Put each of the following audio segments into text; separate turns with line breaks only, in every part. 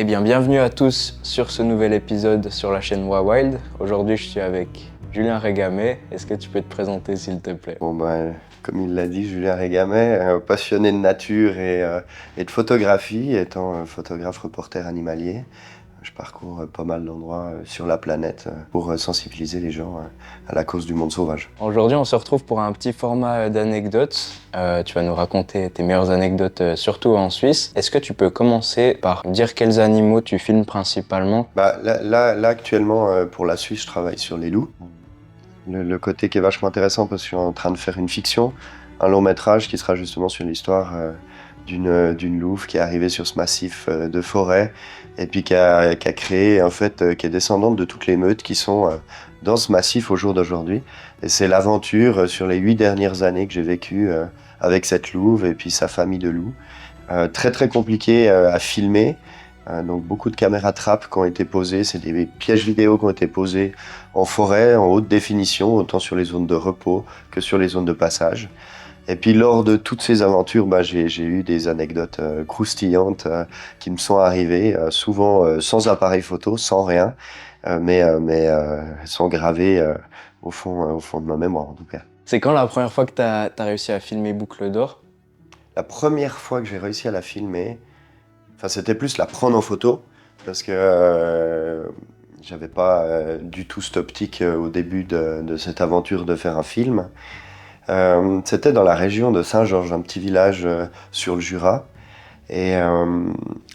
Eh bien, bienvenue à tous sur ce nouvel épisode sur la chaîne Wild. Aujourd'hui, je suis avec Julien Régamey. Est-ce que tu peux te présenter, s'il te plaît?
Comme il l'a dit, Julien Régamey, passionné de nature et de photographie, étant photographe reporter animalier. Je parcours pas mal d'endroits sur la planète pour sensibiliser les gens à la cause du monde sauvage.
Aujourd'hui, on se retrouve pour un petit format d'anecdotes. Tu vas nous raconter tes meilleures anecdotes, surtout en Suisse. Est-ce que tu peux commencer par me dire quels animaux tu filmes principalement?
Là, actuellement, pour la Suisse, je travaille sur les loups. Le côté qui est vachement intéressant parce que je suis en train de faire une fiction, un long métrage qui sera justement sur l'histoire d'une louve qui est arrivée sur ce massif de forêt et puis qui a créé, en fait, qui est descendante de toutes les meutes qui sont dans ce massif au jour d'aujourd'hui. Et c'est l'aventure sur les 8 dernières années que j'ai vécues avec cette louve et puis sa famille de loups. Très très compliqué à filmer. Donc beaucoup de caméras trappes qui ont été posées, c'est des pièges vidéo qui ont été posés en forêt, en haute définition, autant sur les zones de repos que sur les zones de passage. Et puis lors de toutes ces aventures, j'ai eu des anecdotes croustillantes qui me sont arrivées, souvent sans appareil photo, sans rien, mais elles sont gravées au fond de ma mémoire en tout cas.
C'est quand la première fois que tu as réussi à filmer Boucle d'Or?
La première fois que j'ai réussi à la filmer, c'était plus la prendre en photo, parce que j'avais pas du tout cette optique au début de cette aventure de faire un film. C'était dans la région de Saint-Georges, un petit village sur le Jura. Et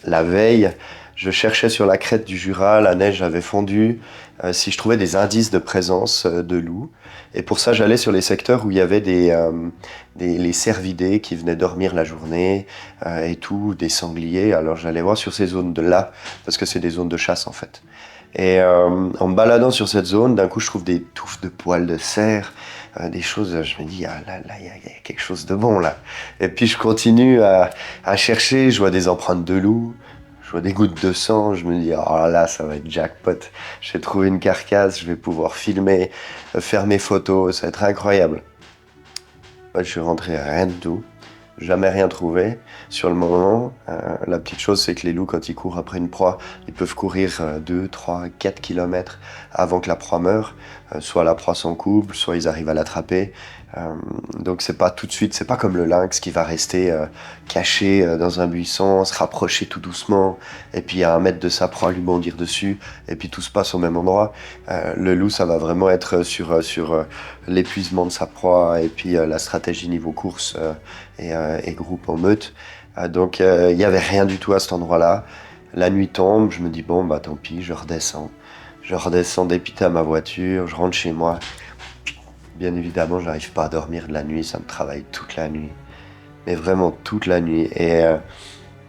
la veille, je cherchais sur la crête du Jura, la neige avait fondu, si je trouvais des indices de présence de loups. Et pour ça, j'allais sur les secteurs où il y avait les cervidés qui venaient dormir la journée et tout, des sangliers. Alors j'allais voir sur ces zones-là, parce que c'est des zones de chasse en fait. Et en me baladant sur cette zone, d'un coup, je trouve des touffes de poils de cerf, des choses, je me dis, ah là, il y a quelque chose de bon là. Et puis je continue à chercher, je vois des empreintes de loup, je vois des gouttes de sang, je me dis, oh là, ça va être jackpot. Je vais trouver une carcasse, je vais pouvoir filmer, faire mes photos, ça va être incroyable. Moi, je suis rentré rien de tout. Jamais rien trouvé. Sur le moment, la petite chose, c'est que les loups, quand ils courent après une proie, ils peuvent courir 2, 3, 4 kilomètres avant que la proie meure. Soit la proie s'en couple, soit ils arrivent à l'attraper. Donc c'est pas tout de suite, c'est pas comme le lynx qui va rester caché dans un buisson, se rapprocher tout doucement, et puis à 1 mètre de sa proie lui bondir dessus, et puis tout se passe au même endroit. Le loup, ça va vraiment être sur l'épuisement de sa proie, et puis la stratégie niveau course et groupe en meute. Donc il y avait rien du tout à cet endroit-là. La nuit tombe, je me dis bon bah tant pis, je redescends. Je redescends dépité à ma voiture, je rentre chez moi. Bien évidemment, je n'arrive pas à dormir de la nuit, ça me travaille toute la nuit. Mais vraiment toute la nuit. Et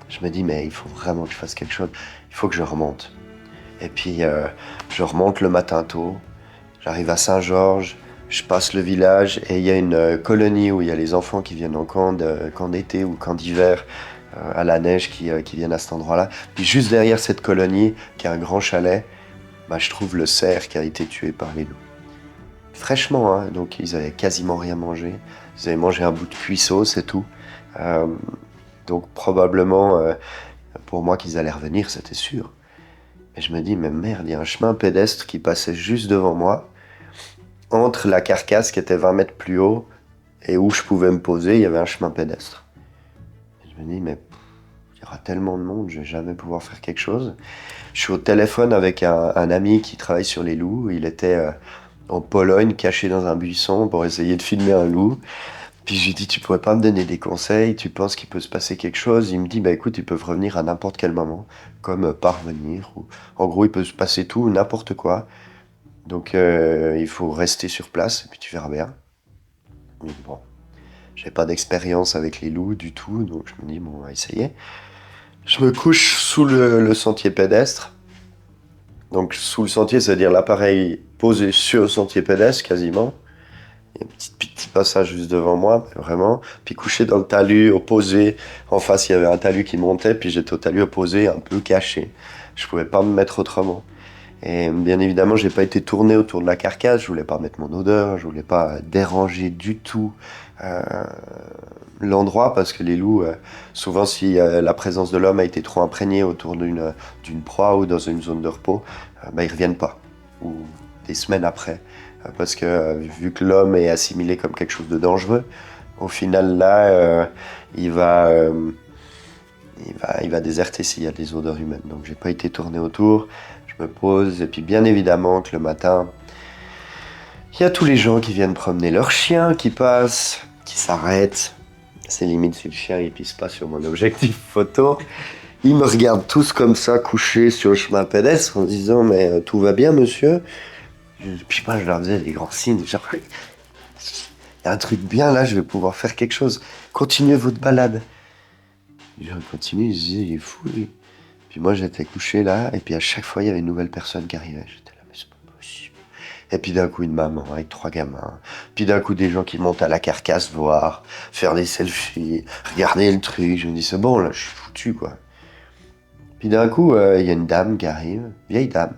je me dis, mais il faut vraiment que je fasse quelque chose. Il faut que je remonte. Et puis, je remonte le matin tôt. J'arrive à Saint-Georges, je passe le village et il y a une colonie où il y a les enfants qui viennent en camp d'été ou camp d'hiver à la neige qui viennent à cet endroit-là. Puis juste derrière cette colonie, qui est un grand chalet, je trouve le cerf qui a été tué par les loups. Fraîchement, hein, donc ils avaient quasiment rien mangé. Ils avaient mangé un bout de cuisseau, c'est tout. Donc probablement, pour moi qu'ils allaient revenir, c'était sûr. Mais je me dis, mais merde, il y a un chemin pédestre qui passait juste devant moi, entre la carcasse qui était 20 mètres plus haut, et où je pouvais me poser, il y avait un chemin pédestre. Et je me dis, mais il y aura tellement de monde, je vais jamais pouvoir faire quelque chose. Je suis au téléphone avec un ami qui travaille sur les loups. Il était en Pologne, caché dans un buisson pour essayer de filmer un loup. Puis je lui dis, tu pourrais pas me donner des conseils? Tu penses qu'il peut se passer quelque chose? Il me dit, écoute, ils peuvent revenir à n'importe quel moment, comme parvenir. Ou... En gros, il peut se passer tout, n'importe quoi. Donc il faut rester sur place et puis tu verras bien. Mais bon, j'ai pas d'expérience avec les loups du tout, donc je me dis, bon, on va essayer. Je me couche sous le sentier pédestre. Donc sous le sentier, c'est-à-dire l'appareil posé sur le sentier pédestre quasiment. Il y a un petit passage juste devant moi, vraiment. Puis couché dans le talus opposé. En face, il y avait un talus qui montait, puis j'étais au talus opposé, un peu caché. Je pouvais pas me mettre autrement. Et bien évidemment, j'ai pas été tourné autour de la carcasse, je voulais pas mettre mon odeur, je voulais pas déranger du tout l'endroit, parce que les loups, souvent si la présence de l'homme a été trop imprégnée autour d'une proie ou dans une zone de repos, ils reviennent pas, ou des semaines après, parce que vu que l'homme est assimilé comme quelque chose de dangereux, au final là, il va déserter s'il y a des odeurs humaines. Donc j'ai pas été tourné autour. Je me pose, et puis bien évidemment que le matin, il y a tous les gens qui viennent promener leurs chiens, qui passent, qui s'arrêtent. C'est limite si le chien il pisse pas sur mon objectif photo. Ils me regardent tous comme ça, couchés sur le chemin pédestre, en disant « Mais tout va bien, monsieur ?» Puis moi, je leur faisais des grands signes, genre « Il y a un truc bien là, je vais pouvoir faire quelque chose. Continuez votre balade. » Les gens continuent, ils se disaient « Il est fou, lui. » Puis moi, j'étais couché là, et puis à chaque fois, il y avait une nouvelle personne qui arrivait. J'étais là, mais c'est pas possible. Et puis d'un coup, une maman avec 3 gamins. Puis d'un coup, des gens qui montent à la carcasse voir, faire des selfies, regarder le truc. Je me dis, c'est bon, là, je suis foutu, quoi. Puis d'un coup, il y a une dame qui arrive, vieille dame.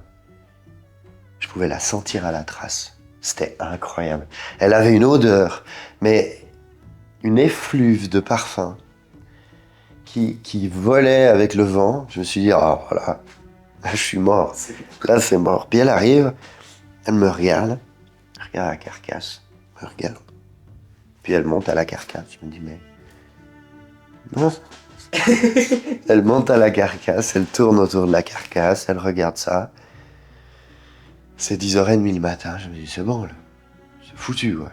Je pouvais la sentir à la trace. C'était incroyable. Elle avait une odeur, mais une effluve de parfum qui volait avec le vent. Je me suis dit, ah voilà, là je suis mort, là c'est mort. Puis elle arrive, elle me regarde la carcasse, me regarde. Puis elle monte à la carcasse, je me dis, mais non. Elle monte à la carcasse, elle tourne autour de la carcasse, elle regarde ça. C'est 10h30 le matin, je me dis, c'est bon là, c'est foutu, ouais.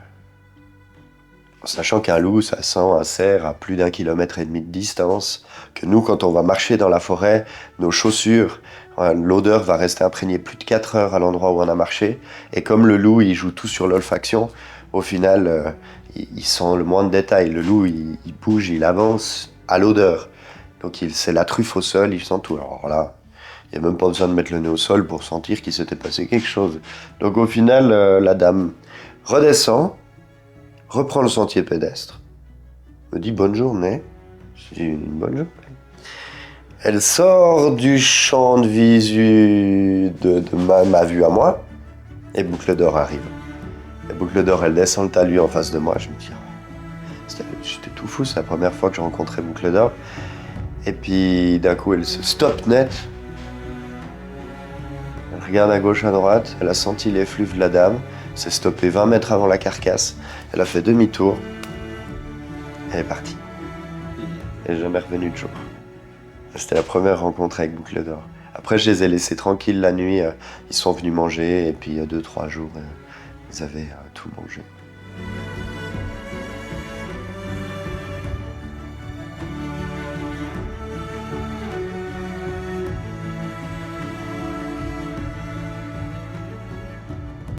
En sachant qu'un loup, ça sent un cerf à plus d'1,5 km de distance, que nous, quand on va marcher dans la forêt, nos chaussures, l'odeur va rester imprégnée plus de 4 heures à l'endroit où on a marché. Et comme le loup, il joue tout sur l'olfaction, au final, il sent le moindre détail. Le loup, il bouge, il avance à l'odeur. Donc c'est la truffe au sol, il sent tout. Alors là, il n'y a même pas besoin de mettre le nez au sol pour sentir qu'il s'était passé quelque chose. Donc au final, la dame redescend, reprend le sentier pédestre, me dit bonne journée. Je dis une bonne journée. Elle sort du champ de visu de ma vue à moi, et Boucle d'Or arrive. Et Boucle d'Or, elle descend le talus en face de moi. Je me dis, j'étais tout fou, c'est la première fois que je rencontrais Boucle d'Or. Et puis d'un coup, elle se stoppe net. Elle regarde à gauche, à droite, elle a senti l'effluve de la dame, s'est stoppée 20 mètres avant la carcasse, elle a fait demi-tour, elle est partie. Elle n'est jamais revenue de jour. C'était la première rencontre avec Boucle d'Or. Après, je les ai laissés tranquilles la nuit, ils sont venus manger, et puis il y a 2-3 jours, ils avaient tout mangé.